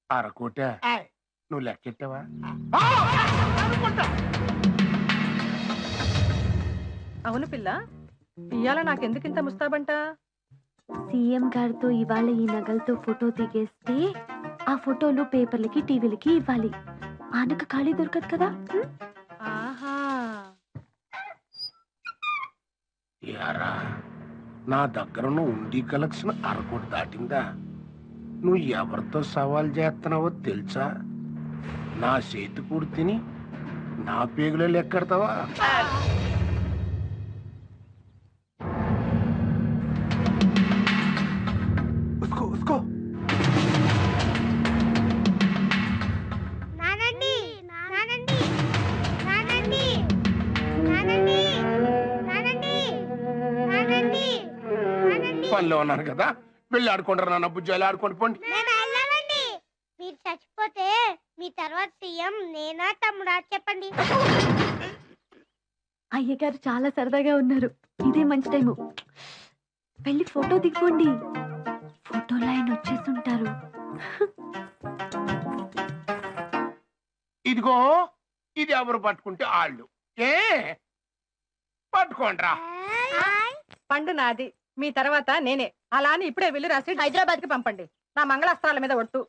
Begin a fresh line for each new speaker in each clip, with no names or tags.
అరకోట నువ్వు లెక్కెట్టావా?
అవును పిల్ల, ఇయ్యాల నాకెందుకింత ముస్తాబంట?
సీఎం గారితో ఇవాళ ఈ నగలతో ఫోటో దిగేస్తే ఆ ఫోటోలు పేపర్లకి టీవీలకి ఇవ్వాలి. ఆనక ఖాళీ దొరకదు కదా.
ఆహా,
యారా నా దగ్గర ఉండి కలెక్షన్ అరకోటి దాటిందా? నువ్వు ఎవరితో సవాల్ చేస్తున్నావో తెలుసా? నా చేతి కూడి తిని నా పేగులో లెక్కెడతావా? పనిలో ఉన్నాను కదా, వెళ్ళి ఆడుకుంటారు. నాన్న బుజ్జాలు ఆడుకోండి పోండి.
మీరు చచ్చిపోతే మీ తర్వాత సీఎం నేనా తమ్ముడా చెప్పండి.
అయ్యగారు చాలా సరదాగా ఉన్నారు. ఇదే మంచి టైము. వెళ్ళి ఫోటో దిగండి. ఫోటోలో ఆయన వచ్చేస్తుంటారు.
ఇదిగో ఇది ఎవరు పట్టుకుంటే వాళ్ళు పట్టుకోండ్రా.
పండు నాది, మీ తర్వాత నేనే. అలా అని ఇప్పుడే వెళ్ళి రాసి హైదరాబాద్ కి పంపండి. నా మంగళాస్త్రాల మీద ఒట్టు.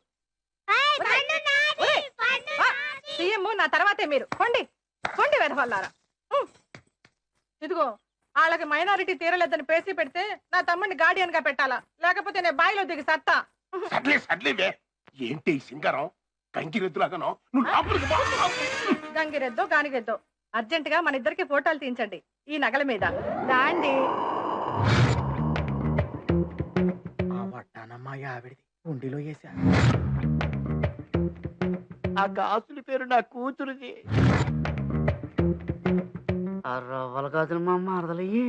సీఎం నా తర్వాతే మీరు. కొండి కొండి వెధవల్లారా. ఇదిగో వాళ్ళకి మైనారిటీ తీరలేదని పేసి పెడితే నా తమ్ముడిని గార్డియన్ గా పెట్టాలా, లేకపోతే నేను బాయిలో దిగి సత్తా.
ఏంటి సింగారం కంకిరెద్దులాగానో? నువ్వు
గంగిరెద్దో గానిరెద్దో అర్జెంట్ గా మన ఇద్దరికి ఫోటోలు తీయించండి ఈ నగల మీద. దాండి
ఉండిలో వేసా.
ఆ గాజుల పేరు నా కూతురుది. ఆ రవ్వల గాజులు మా మరదలయ్యి.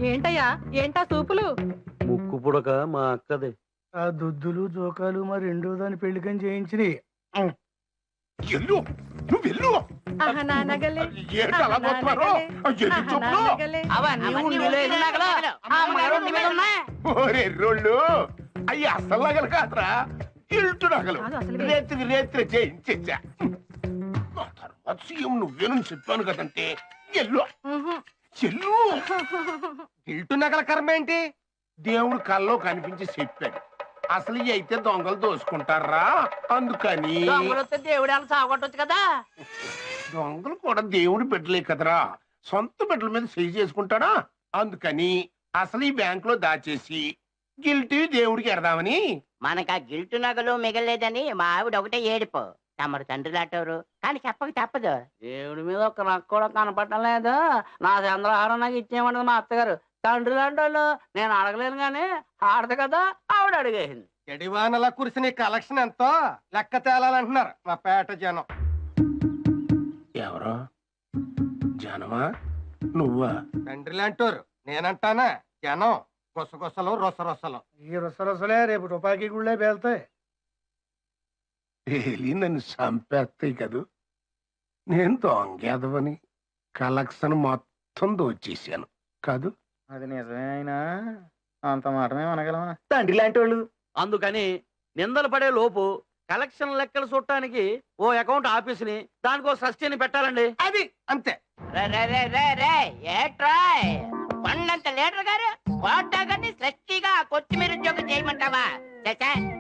ఏంటయ్యా ఏంటా సూపులు?
ముక్కు పుడక మా అక్కది.
ఆ దుద్దులు జోకాలు మా రెండో దాని పెళ్లికని చేయించిని.
ఎల్లు నువ్వు వెళ్ళు.
నా నగలే
రోళ్ళు అయ్యి అసలు నగలు కాదురా, ఇల్టు నగలు. రేత్రి రేత్రి చేయించా. తర్వాత సీఎం నువ్వేనని చెప్పాను కదంటే ఎల్లు చెల్లు. ఇల్టు నగల కర్మ ఏంటి? దేవుడు కల్లో కనిపించి చెప్పాడు. అసలు ఇవి అయితే దొంగలు దోసుకుంటారా, అందుకని.
దేవుడు సాగొట్టొచ్చు కదా.
దొంగలు కూడా దేవుడి బిడ్డలే కదరా, సొంత బిడ్డల మీద సై చేసుకుంటాడా? అందుకని అసలు ఈ బ్యాంక్ లో దాచేసి గిల్టీ దేవుడికి ఎడదామని.
మనకు ఆ గిల్టు నగలు మిగలేదని మా ఆవిడ ఒకటే ఏడిపో. తమరు తండ్రి లాంటవారు కానీ చెప్పక తప్పదు. దేవుడి మీద ఒక నాకు కూడా కనపడటం లేదు. నా చంద్రహారం నాకు ఇచ్చేయమన్నది మా అత్తగారు. తండ్రి లాంటి వాళ్ళు నేను అడగలేను గాని ఆడదు కదా ఆవిడ అడిగేసింది.
ఎడివానలా కురిసిన కలెక్షన్ ఎంతో లెక్క తేలాలంటున్నారు మా పేట జనం.
ఎవరో జనమా నువ్వా?
తండ్రి లాంటోరు నేనంటానా? జనం గుసగుసలు రొసరొసలు. ఈ రొసరొసలే రేపు తుపాకీ గుళ్ళే పేలుతాయి.
నన్ను చంపేస్తాయి కదూ. నేను దొంగేదవని కలెక్షన్ మొత్తం దోచేసాను కాదు.
అది నిజమే అయినా అంత మాటమే అనగలమా?
తండ్రి లాంటి వాళ్ళు. అందుకని నిందలు పడే లోపు కలెక్షన్ లెక్కలు చూడటానికి ఓ అకౌంట్ ఆఫీసుని దానికో సస్టైన్ పెట్టాలండి.
అది అంతే.
పండంత లీడర్ గారు పోటాగాన్ని సృష్టిగా కొత్తిమీర ఉద్యోగం చేయమంటావా?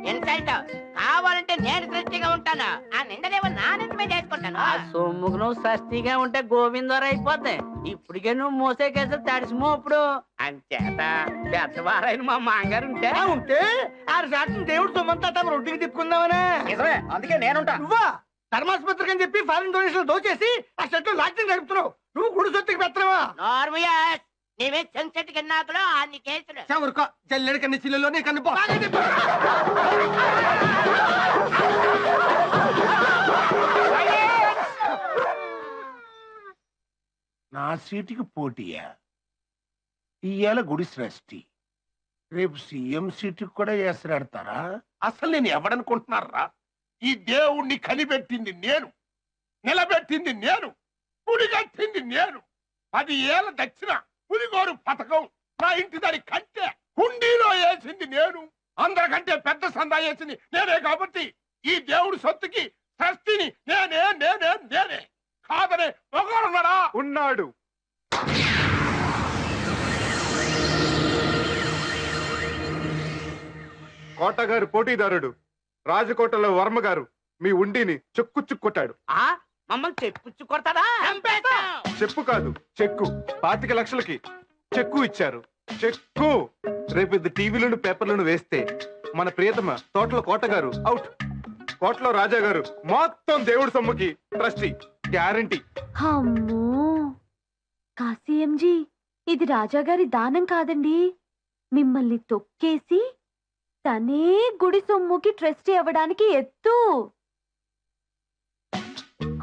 ఇన్సల్ట్. కావాలంటే నేను సృష్టిగా ఉంటాను. ఆ నిందలేమో నా నిందమే చేసుకుంటాను. సొమ్ముకు నువ్వు సృష్టిగా ఉంటే గోవిందర్ అయిపోద్ది. ఇప్పటికే నువ్వు మోసే కేసులు తడిసిమో ఇప్పుడు. అంచేత పెద్దవారైన మా మాంగారు ఉంటే
ఆరు శాతం దేవుడు సొమ్మంతా తమ రొడ్డికి తిప్పుకుందామనే.
నిజమే, అందుకే నేనుంటా.
నువ్వా ధర్మాసుపత్రికి అని చెప్పి ఫారిన్ డొనేషన్ దోచేసి ఆ షర్టు లాక్టింగ్ నడుపుతున్నావు. నువ్వు గుడి సొత్తుకి పెత్తనవా?
నీవే చెంచటి కిన్నాకులో అన్ని కేసులు.
చవరుకో చెల్లెడి కన్ని చిల్లలో నీ కన్ను పో.
నా సీటుకి పోటీయా? ఇయ్యాల గుడి సృష్టి, రేపు సీఎం సీటుకి కూడా వేసరాడతారా? అసలు నేను ఎవడనుకుంటున్నారా? ఈ దేవుణ్ణి కనిపెట్టింది నేను, నిలబెట్టింది నేను, గుడి కట్టింది నేను. 10 ఏళ్ల దక్షిణ పులిగోరు పథకం నా ఇంటి దాని కంటే హుండీలో వేసింది నేను. అందరికంటే పెద్ద సందా వేసింది నేనే కాబట్టి ఈ దేవుడి సొత్తుకి ట్రస్టీని నేనే నేనే నేనే కాదనే ఒకడున్నాడా?
ఉన్నాడు. కోటగారు పోటీదారుడు రాజకోటలో వర్మ గారు మీ ఉండిని చెక్కు కొట్టాడు.
మమ్మల్ని చెప్పుచ్చు కొడతాడా?
చెప్పు కాదు చెక్కు. 25 లక్షలకి చెక్కు ఇచ్చారు. చెక్కు రేపు ఇది టీవీలను పేపర్లను వేస్తే మన ప్రియతమ తోటలో కోటగారు అవుట్. కోటలో రాజా గారు మొత్తం దేవుడి సొమ్ముకి ట్రస్టీ గ్యారంటీ.
అమ్మో కాశీఎంజీ, ఇది రాజాగారి దానం కాదండి. మిమ్మల్ని తొక్కేసి తనే గుడి సొమ్ముకి ట్రస్టీ అవ్వడానికి ఎత్తు.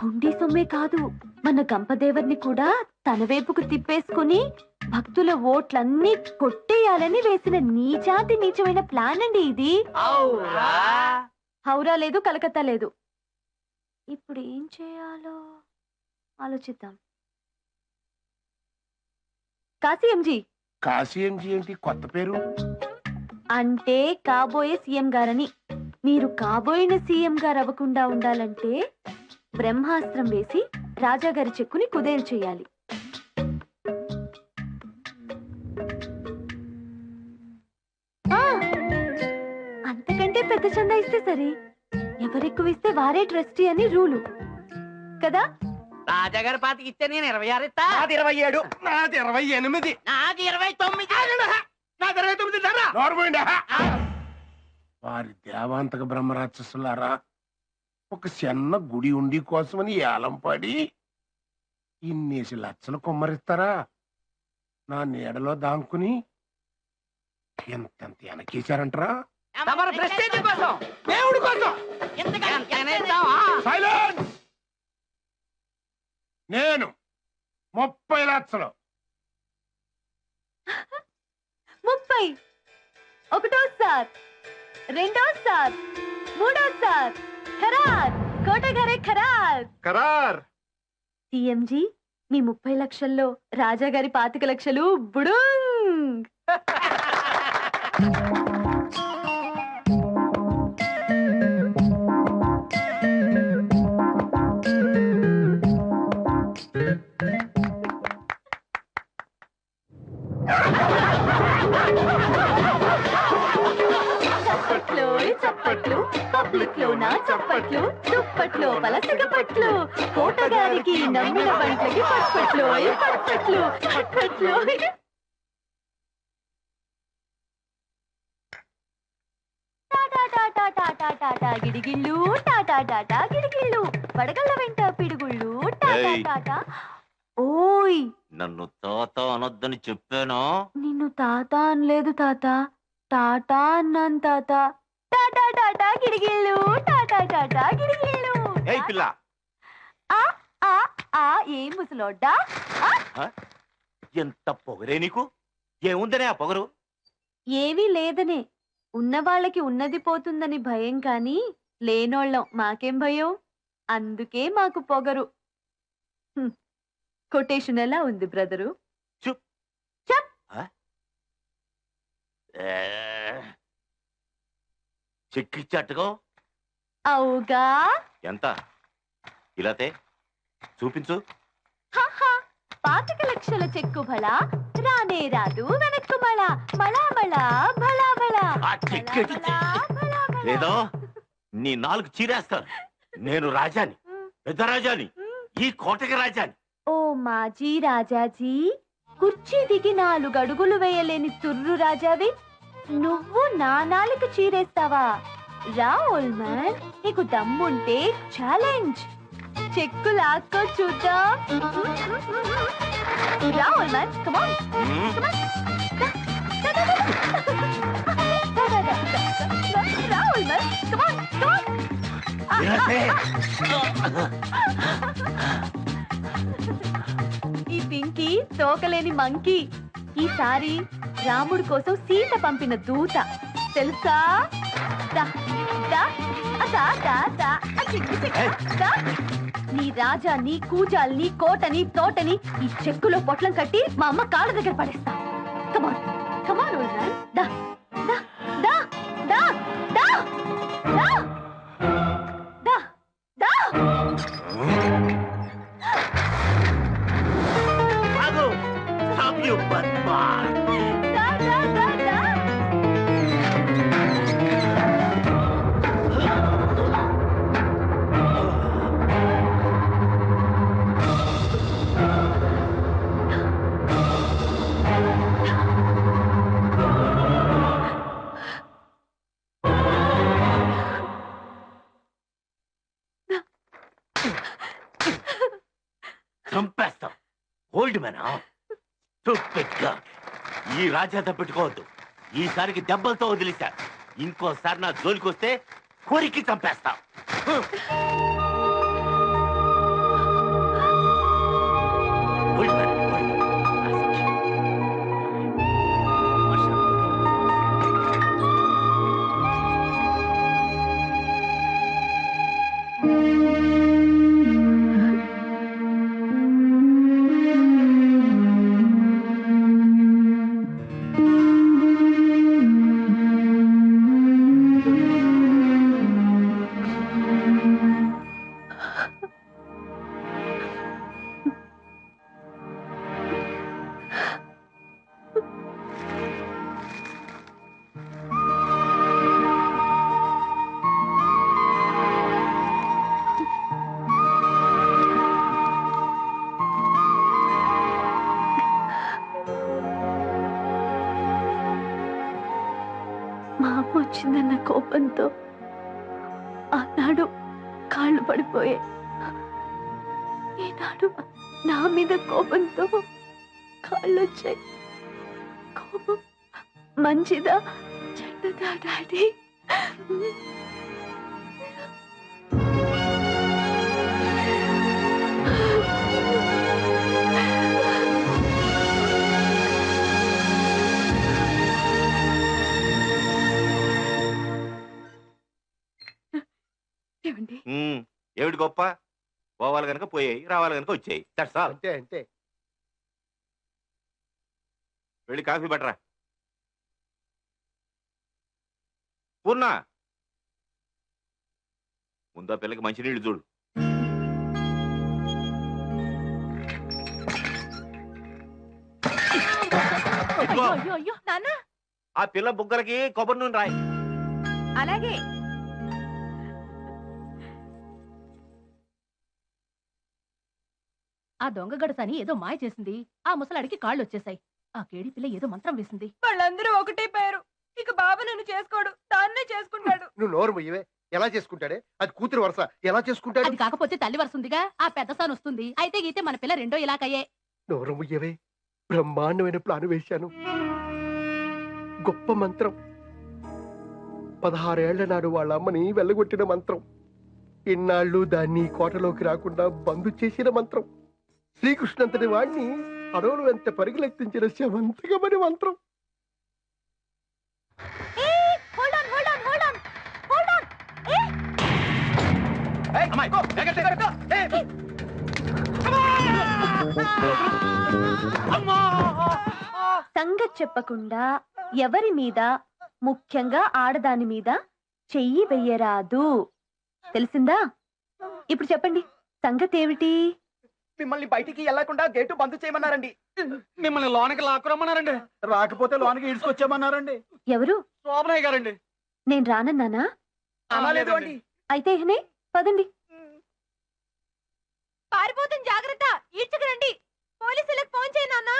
హుండీ సొమ్మే కాదు, మన గంపదేవర్ని కూడా తన వైపుకు తిప్పేసుకుని భక్తుల ఓట్లన్నీ కొట్టేయాలని వేసిన నీచాతి నీచమైన ప్లాన్ అండి ఇది. హౌరా లేదు, కలకత్తా లేదు. ఇప్పుడు ఏం చేయాలో ఆలోచిద్దాం. కాశీఎంజీ.
కాశీఎంజీ ఏంటి కొత్త పేరు?
అంటే కాబోయే సీఎం గారని. మీరు కాబోయిన సీఎం గారు అవ్వకుండా ఉండాలంటే బ్రహ్మాస్త్రం వేసి రాజాగారి చెక్కుని కుదేలు చేయాలి. అంతకంటే పెద్ద చందా ఇస్తే సరే. ఎవరెక్కువ ఇస్తే వారే ట్రస్టీ అని రూలు కదా.
రాజాగారి పాతికి ఇస్తే నేను 26 ఇస్తా.
నాది 27, నాది 28.
నాది 29.
నాది 29 ధర.
నోర్మోయిండా? వారి దేవాంతక బ్రహ్మరాక్షసులారా, ఒక చిన్న గుడి ఉండి కోసమని ఏలం పడి ఇన్నేసి లక్షలు కొమ్మరిస్తారా? నా నీడలో దాంకుని ఎంతెంత వెనకేశారంటరా?
తమర ప్రెస్టేజ్ కోసం, దేవుడి కోసం ఎంతైనా ఇస్తావా?
సైలెన్స్! నేను 30 లక్షలు.
30. ఒకటోసారి, రెండోసారి, మూడోసారి. ఖరార్, కోటగారే ఖరార్.
ఖరార్.
సీఎంజీ, మీ 30 లక్షల్లో రాజాగారి 25 లక్షలు బుడుంగ్. చప్పట్లు చప్పట్లు, పబ్లిక్ లో నా చప్పట్లు, దుప్పట్లో పలసగ పట్లు, కోటగారికి నమ్మిన బంట్లకి పట్పట్లు పట్పట్లు పట్పట్లు. టాటా గిడిగిళ్ళు, టాటా గిడిగిళ్ళు, పడగళ్ళ వెంట పిడుగుళ్ళు. టాటా. ఓయ్,
నన్ను తాత అనొద్దని చెప్పానా?
నిన్ను తాత అనలేదు తాత, టాటా అన్నాను తాత. టాటా గిడిగిళ్ళు, టాటా గిడిగిళ్ళు.
ఏయ్ పిల్ల,
ఏం ముసలోడ్డా?
ఎంత పొగరే నీకు? ఏముందనే ఆ పొగరు?
ఏమీ లేదనే. ఉన్నవాళ్ళకి ఉన్నది పోతుందని భయం, కాని లేనోళ్ళం మాకేం భయం. అందుకే మాకు పొగరు. కొటేషన్ ఎలా ఉంది బ్రదరు?
చుప్
చెప్.
చెక్కిచ్చట్టుకో.
అవుగా.
ఎంత? ఇలాతే చూపించు.
25 లక్షల చెక్కు భళా, రానే రాదు వెనక్కు మళా, మళా మళా భళా భళా.
ఆ చెక్కెటి లేదో నీ 4 చీరేస్తాను. నేను రాజాని, పెద్ద రాజాని, ఈ కోటకి రాజాని.
ఓ మాజీ రాజాజీ, కుర్చీ దిగి 4 అడుగులు వేయలేని తుర్రు రాజావి నువ్వు నా 4 చీరేస్తావా? రా ఓల్డ్ మ్యాన్, నీకు దమ్ముంటే ఛాలెంజ్. చెక్కు లాక్కో చూద్దాం. రా ఓల్డ్ మ్యాన్, కమ్ ఆన్. రా old man, come on, come on. ఈ పింకీ తోకలేని మంకీ ఈసారి రాముడి కోసం సీత పంపిన దూత తెలుసా? నీ రాజా, నీ కూజాల్ని, కోటని, తోటని ఈ చెక్కులో పొట్లం కట్టి మా అమ్మ కాళ్ళ దగ్గర పడేస్తా. కమాన్ కమాన్ ఓల్డ్ మ్యాన్, దా దా దా దా దా దా. దా దా
ఆగు! Stop you, bastard!
దా దా దా దా
చంపేస్తాం. ఓల్డ్ మ్యాన్ ఈ రాజాతో పెట్టుకోవద్దు. ఈసారికి దెబ్బలతో వదిలేశా. ఇంకోసారి నా జోలికి వస్తే కొరికి చంపేస్తాం. ఓల్డ్ మ్యాన్,
మా అమ్మ వచ్చిందన్న కోపంతో ఆనాడు కాళ్ళు పడిపోయే. ఈనాడు నా మీద కోపంతో కాళ్ళు వచ్చాయి. కోపం మంచిదా చెడ్డదా డాడీ?
ఏమిటి గొప్ప? పోవాలి కనుక పోయాయి, రావాలి కనుక వచ్చాయి.
అంతే అంతే.
వెళ్ళి కాఫీ పట్టరా. పూర్ణ, ముందు ఆ పిల్లకి మంచినీళ్ళు చూడు. ఇదిగో,
అయ్యో అయ్యో నాన్న.
ఆ పిల్ల బుగ్గలకి కొబ్బరి నూనె రాయి.
అలాగే.
ఆ దొంగ గడసని ఏదో మాయ చేసింది. ఆ ముసలాడికి కాళ్ళు వచ్చేసాయి. ఆ కేడి పిల్ల ఏదో మంత్రం వేసింది.
వాళ్ళందరూ ఒకటే పేరు. ఇక బాబు నన్ను చేసుకోడు, దాన్నే చేసుకుంటాడు.
నువ్వు నోరు ముయ్యవే. ఎలా చేసుకుంటాడే? అది కూతురు వరుస. ఎలా చేసుకుంటాడు?
అది కాకపోతే తల్లి వరుసందిగా. ఆ పెద్ద సాన్ వస్తుంది. అయితే గీతే మన పిల్ల రెండో ఇలాకయ్యే.
నోరు ముయ్యవే. బ్రహ్మాండమైన ప్లాను వేశాను. గొప్ప మంత్రం. 16 ఏళ్ల నాడు వాళ్ళ అమ్మని వెళ్ళగొట్టిన మంత్రం. ఇన్నాళ్ళు దాన్ని కోటలోకి రాకుండా బంధు చేసిన మంత్రం. శ్రీకృష్ణంతటి వాణ్ణి అడవులు ఎంత పరిగెలెత్తించిన శవంతకమని మంత్రం.
సంగతి చెప్పకుండా ఎవరి మీద, ముఖ్యంగా ఆడదాని మీద చెయ్యి వెయ్యరాదు. తెలిసిందా? ఇప్పుడు చెప్పండి, సంగతి ఏమిటి?
మిమ్మల్ని బయటికి వెళ్లకుండా గేటు బంద్ చేయమన్నారండి. మిమ్మల్ని లోనికి లాక్కురమ్మన్నారండి. రాకపోతే లోనికి ఈడ్చుకొచ్చామన్నారండి.
ఎవరు?
శోభనయ్య గారండి.
నేను రానన్నానా?
అనలేదు అండి.
అయితే ఇహనే పదండి.
పారిపోతుంది, జాగ్రత్త. ఈడ్చుకురండి. పోలీసులకు ఫోన్ చేయి నాన్న.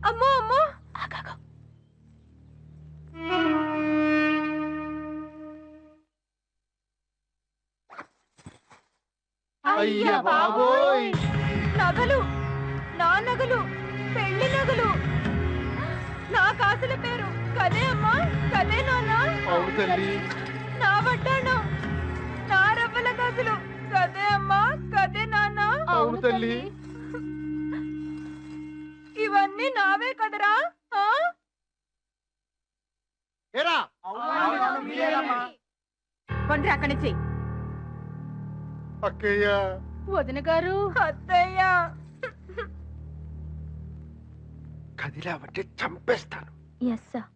అమ్మో అమ్మో.
అయ్య బాబోయ్.
నగలు, నా నగలు, పెళ్లి నగలు, నా కాసుల పేరు. కదే అమ్మా, కదే నాన్న.
అవును తల్లి.
నా వడ్డాణం, నా రవ్వల గాజులు. కదే అమ్మా, కదే నాన్న.
అవును తల్లి.
ఇవన్నీ నావే కదరా? వండ్రి అక్కడి నుంచి.
అక్కయ్య.
వదిన గారు.
అత్తయ్య.
కదిలావంటే చంపేస్తాను.
Yes sir.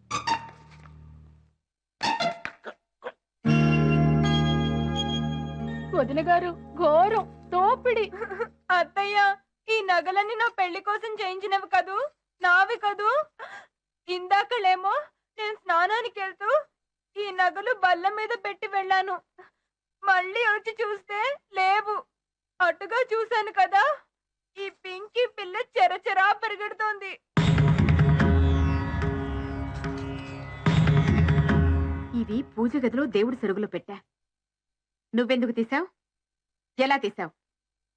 వదిన గారు ఘోరం తోపిడి. అత్తయ్య, ఈ నగలన్నీ నా పెళ్లి కోసం చేయించినవి కదూ, నావి కదూ. ఇందాకలేమో నేను స్నానానికి వెళ్తూ ఈ నగలు బల్ల మీద పెట్టి వెళ్ళాను. మళ్ళీ వచ్చి చూస్తే లేవు. అటుగా చూశాను కదా, ఈ పింకీ పిల్ల చెరచెరా పరిగెడుతోంది.
ఇవి పూజ గదిలో దేవుడి సరుగులో పెట్టా. నువ్వెందుకు తీసావు? ఎలా తీసావు?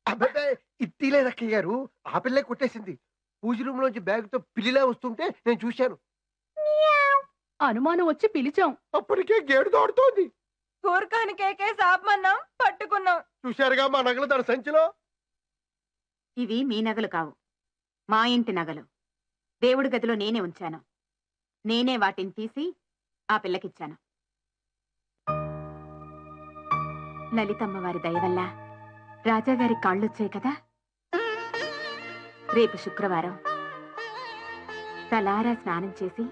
అబ్బాయి ఇట్టిలేదు అక్కయ్య గారు, ఆ పిల్లే కొట్టేసింది. పూజ రూమ్ లోంచి బ్యాగ్ తో పిల్లిలా వస్తుంటే నేను చూశాను.
అనుమానం వచ్చి పిలిచాం.
అప్పటికే గేడు దాడుతోంది.
కూరకానికేకే సాపమన్నాం, పట్టుకున్నాం.
చూశారుగా మా నగలు దాని సంచిలో.
ఇవి మీ నగలు కావు, మా ఇంటి నగలు. దేవుడి గదిలో నేనే ఉంచాను. నేనే వాటిని తీసి ఆ పిల్లకిచ్చాను. లలితమ్మ వారి దయ వల్ల రాజాగారి కాళ్ళొచ్చాయి కదా. రేపు శుక్రవారం తలారా స్నానం చేసి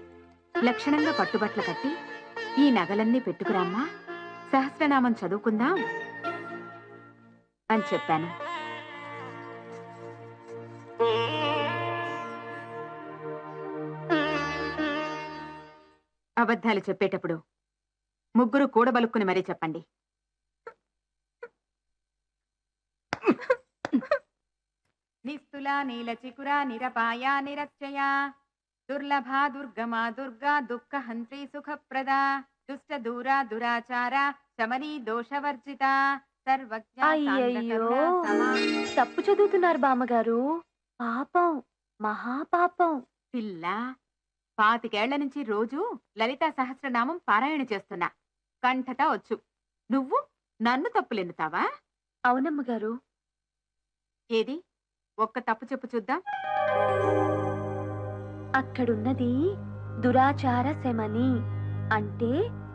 లక్షణంగా పట్టుబట్లు కట్టి ఈ నగలన్నీ పెట్టుకురామ్మా, సహస్రనామం చదువుకుందాం అని చెప్పాను. అబద్ధాలు చెప్పేటప్పుడు ముగ్గురు కూడబలుక్కుని మరీ చెప్పండి. నిస్తులా నీల చికురా నిరపాయా నిరచ్చయా దుర్లభా దుర్గమా దుర్గా దుఃఖ హంత్రీ సుఖప్రదా దుష్ట దూరా దురాచార శమనీ దోషవర్జిత సర్వజ్ఞ.
అయ్యయ్యో, తప్పు చదువుతున్నారు బామ్మగారు. పాపం, మహాపాపం.
పిల్ల, 25 ఏళ్ల నుంచి రోజు లలితా సహస్రనామం పారాయణ చేస్తున్నా. కంఠత వచ్చు. నువ్వు నన్ను తప్పులెన్నుతావా?
అవునమ్మగారు.
ఏది ఒక్క తప్పు చెప్పు చూద్దాం.
అక్కడున్నది దురాచార శమని, అంటే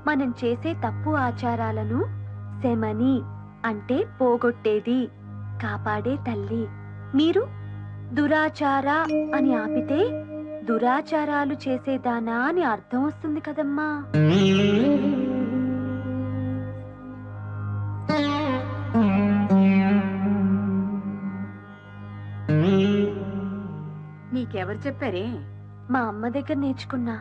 మనం చేసే తప్పు ఆచారాలను, శమని అంటే పోగొట్టేది, కాపాడే తల్లి. మీరు దురాచార అని ఆపితే దురాచారాలు చేసేదానా అని అర్థం వస్తుంది కదమ్మా.
నీకెవరు చెప్పారే?
మా అమ్మ దగ్గర నేర్చుకున్నా.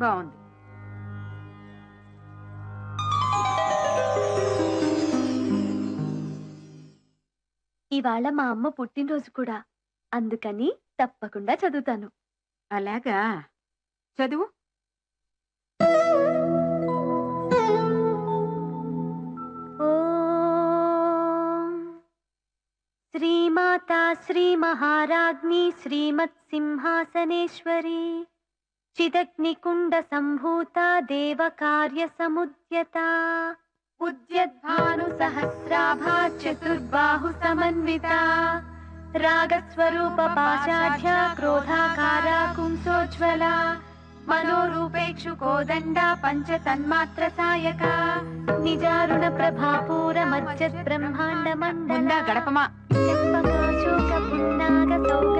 బాగుంది.
ఇవాళ మా అమ్మ పుట్టినరోజు కూడా, అందుకని తప్పకుండా చదువుతాను.
అలాగా, చదువు.
ఓం శ్రీమాతా శ్రీ మహారాజ్ఞి శ్రీమత్ సింహాసనేశ్వరి చిదగ్నికుండ సంభూత దేవ కార్య సముద్యత ఉద్యద్భాను సహస్రాభా చతుర్బాహు సమన్విత రాగస్వరూప పాశాఢ్య క్రోధాకార కుంసోజ్వల మనోరూపేక్షు కోదండ పంచ తన్మాత్ర సాయక నిజారుణ ప్రభాపూర మజ్జత్ బ్రహ్మాండ మండల
గడపమా
పున్నాగ సౌగ